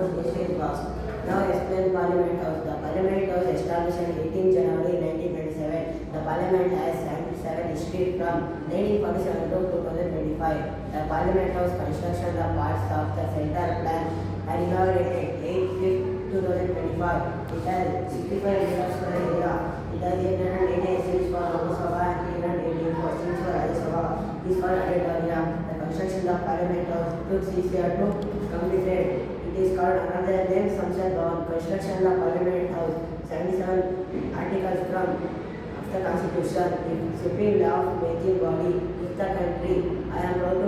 House history is vast. Now explain Parliament House. The Parliament House established on 18 January 1927. The Parliament has 77 history from 1947 to 2025. The Parliament House construction the parts of the center plan and inaugurated 8/5/2025. It has 65 acres square area. It has 880 seats for Lok Sabha and 380 for seats for Rajya Sabha. It is called added area. The construction of Parliament House took 6 years to completed. It is called another name Samsad Bhavan. Construction of Parliament House 77 articles from of the Constitution. The supreme law making body of the country. I am proud to